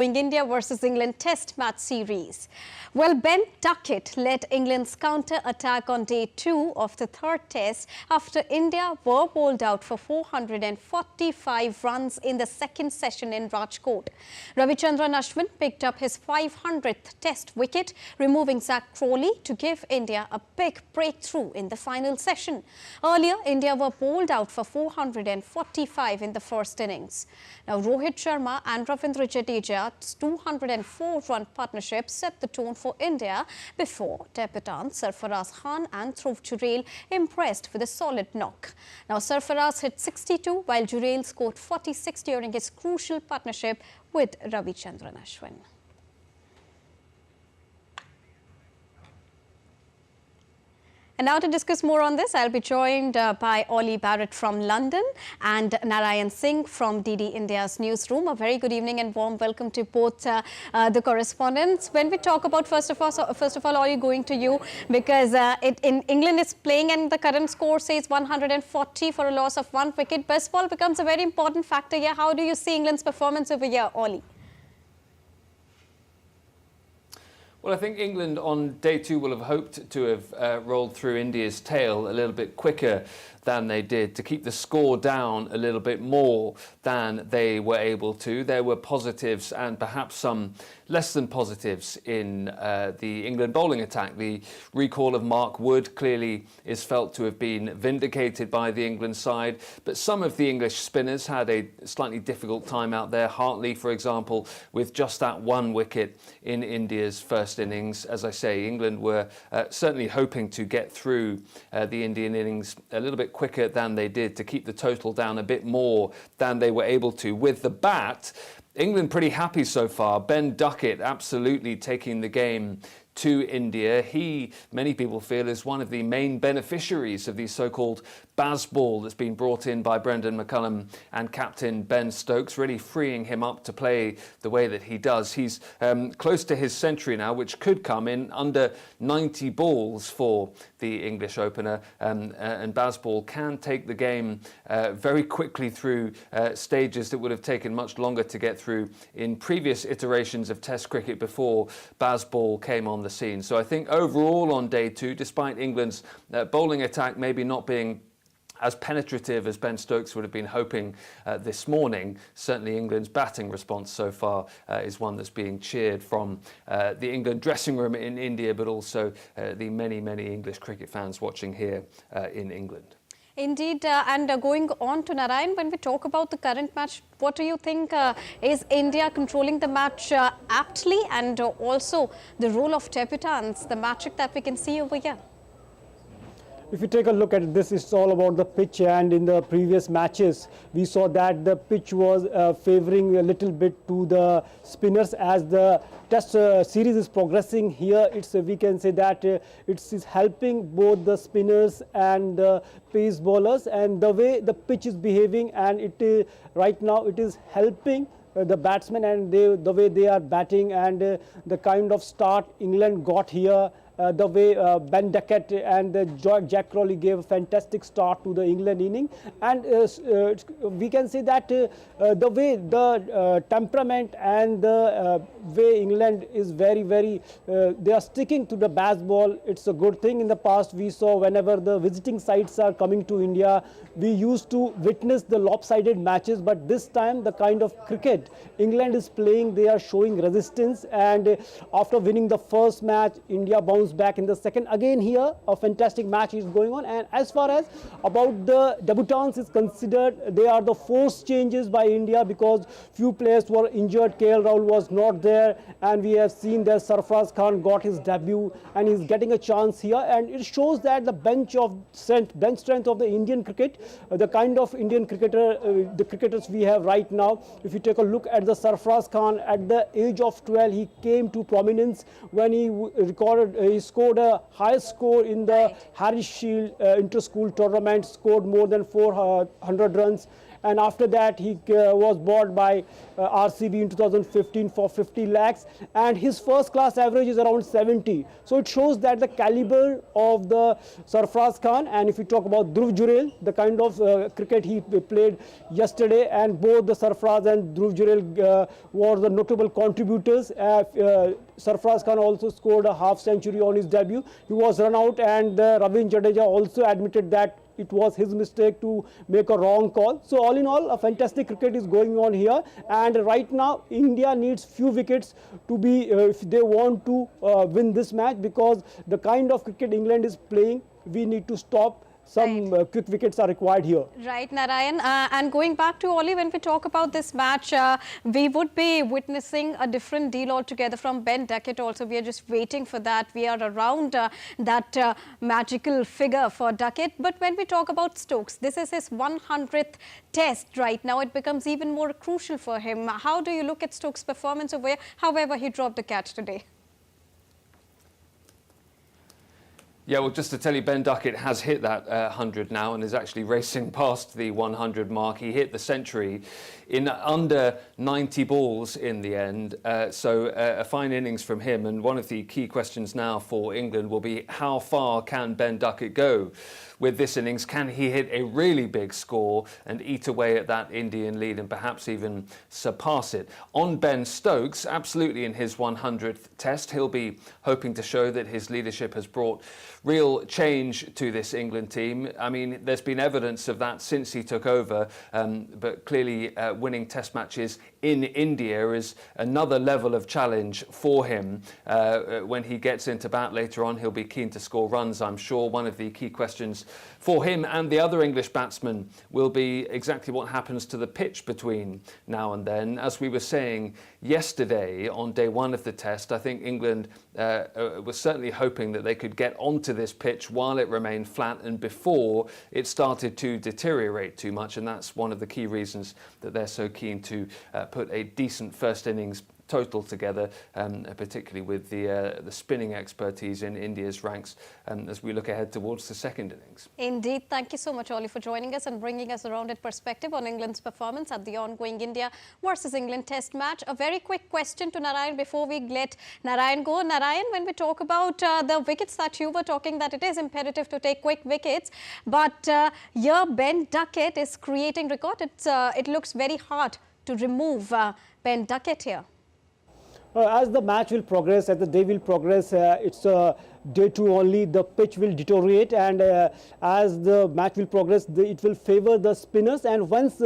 India versus England Test match series. Well, Ben Duckett led England's counter-attack on day 2 of the third test after India were bowled out for 445 runs in the second session in Rajkot. Ravichandran Ashwin picked up his 500th test wicket, removing Zach Crawley to give India a big breakthrough in the final session. Earlier, India were bowled out for 445 in the first innings. Now, Rohit Sharma and Ravindra Jadeja's 204-run partnership set the tone for India before debutants Sarfaraz Khan and Dhruv Jurel impressed with a solid knock. Now, Sarfaraz hit 62 while Jurel scored 46 during his crucial partnership with Ravichandran Ashwin. And now to discuss more on this, I'll be joined by Ollie Barrett from London and Narayan Singh from DD India's newsroom. A very good evening and warm welcome to both the correspondents. When we talk about, first of all, Ollie, going to you, because in England is playing and the current score says 140 for a loss of 1 wicket. Best ball becomes a very important factor here. How do you see England's performance over here, Ollie? Well, I think England on day 2 will have hoped to have rolled through India's tail a little bit quicker than they did, to keep the score down a little bit more than they were able to. There were positives and perhaps some less than positives in the England bowling attack. The recall of Mark Wood clearly is felt to have been vindicated by the England side, but some of the English spinners had a slightly difficult time out there. Hartley, for example, with just that 1 wicket in India's first innings. As I say, England were certainly hoping to get through the Indian innings a little bit quicker than they did, to keep the total down a bit more than they were able to. With the bat, England pretty happy so far. Ben Duckett absolutely taking the game to India. He, many people feel, is one of the main beneficiaries of the so-called Bazball that's been brought in by Brendan McCullum and captain Ben Stokes, really freeing him up to play the way that he does. He's close to his century now, which could come in under 90 balls for the English opener, and Bazball can take the game very quickly through stages that would have taken much longer to get through in previous iterations of Test cricket before Bazball came on the scene. So I think overall on day 2, despite England's bowling attack maybe not being as penetrative as Ben Stokes would have been hoping this morning, certainly England's batting response so far is one that's being cheered from the England dressing room in India, but also the many, many English cricket fans watching here in England. Indeed, and going on to Narayan, when we talk about the current match, what do you think is India controlling the match aptly, and also the role of debutants, the magic that we can see over here? If you take a look at this, it's all about the pitch, and in the previous matches we saw that the pitch was favouring a little bit to the spinners. As the test series is progressing here, we can say that it is helping both the spinners and the pace bowlers, and the way the pitch is behaving, and right now it is helping the batsmen and the way they are batting, and the kind of start England got here. The way Ben Duckett and Jack Crawley gave a fantastic start to the England inning, and we can say that the way the temperament and the way England is very, they are sticking to the Bazball. It's a good thing. In the past we saw whenever the visiting sides are coming to India, we used to witness the lopsided matches, but this time the kind of cricket England is playing, they are showing resistance, and after winning the first match, India bounced back in the second. Again here a fantastic match is going on. And as far as about the debutants is considered, they are the forced changes by India, because few players were injured. KL Rahul was not there, and we have seen that Sarfaraz Khan got his debut and he's getting a chance here, and it shows that the bench strength of the Indian cricket, the kind of Indian the cricketers we have right now. If you take a look at the Sarfaraz Khan, at the age of 12 he came to prominence when he scored a high score in the Harris Shield inter-school tournament, scored more than 400 runs. and after that he was bought by RCB in 2015 for 50 lakhs, and his first class average is around 70. So it shows that the caliber of the Sarfraz Khan. And if we talk about Dhruv Jurel, the kind of cricket he played yesterday, and both the Sarfraz and Dhruv Jurel were the notable contributors. Sarfraz Khan also scored a half century on his debut. He was run out, and Ravindra Jadeja also admitted that it was his mistake to make a wrong call. So all in all, a fantastic cricket is going on here, and right now India needs few wickets to be if they want to win this match, because the kind of cricket England is playing, we need to stop. Some quick wickets are required here. Right, Narayan. And going back to Oli, when we talk about this match, we would be witnessing a different deal altogether from Ben Duckett also. We are just waiting for that. We are around that magical figure for Duckett. But when we talk about Stokes, this is his 100th test right now. It becomes even more crucial for him. How do you look at Stokes' performance over here? However, he dropped the catch today. Yeah, well, just to tell you, Ben Duckett has hit that 100 now and is actually racing past the 100 mark. He hit the century in under 90 balls in the end. So a fine innings from him. And one of the key questions now for England will be, how far can Ben Duckett go with this innings? Can he hit a really big score and eat away at that Indian lead and perhaps even surpass it? On Ben Stokes, absolutely in his 100th test, he'll be hoping to show that his leadership has brought real change to this England team. I mean, there's been evidence of that since he took over, but clearly winning test matches in India is another level of challenge for him. When he gets into bat later on, he'll be keen to score runs, I'm sure. One of the key questions for him and the other English batsmen will be exactly what happens to the pitch between now and then. As we were saying yesterday on day one of the test, I think England was certainly hoping that they could get onto this pitch while it remained flat and before it started to deteriorate too much, and that's one of the key reasons that they're so keen to put a decent first innings total together, particularly with the spinning expertise in India's ranks as we look ahead towards the second innings. Indeed. Thank you so much, Oli, for joining us and bringing us a rounded perspective on England's performance at the ongoing India versus England test match. A very quick question to Narayan before we let Narayan go. Narayan, when we talk about the wickets that you were talking, that it is imperative to take quick wickets, but here Ben Duckett is creating record. It looks very hard to remove Ben Duckett here. As the match will progress, as the day will progress, it's day two only, the pitch will deteriorate, and as the match will progress, it will favor the spinners, and once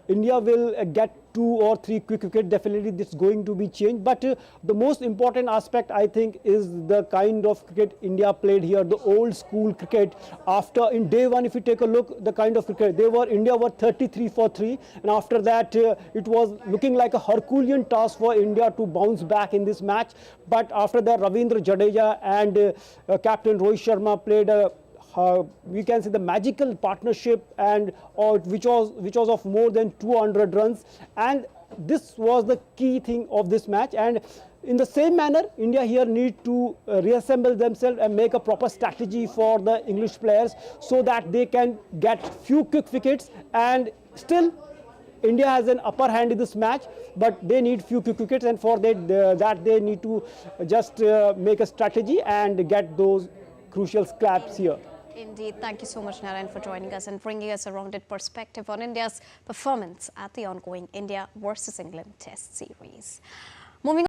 India will get 2 or 3 quick wickets, definitely this is going to be changed. But the most important aspect, I think, is the kind of cricket India played here, the old school cricket. After in day one, if you take a look, the kind of cricket India were 33 for 3, and after that it was looking like a Herculean task for India to bounce back in this match. But after that, Ravindra Jadeja and Captain Rohit Sharma played a we can say the magical partnership, and which was of more than 200 runs, and this was the key thing of this match. And in the same manner, India here need to reassemble themselves and make a proper strategy for the English players so that they can get few quick wickets, and still India has an upper hand in this match, but they need few quick wickets, and for that they need to just make a strategy and get those crucial scraps here. Indeed. Thank you so much, Narayan, for joining us and bringing us a rounded perspective on India's performance at the ongoing India versus England Test Series. Moving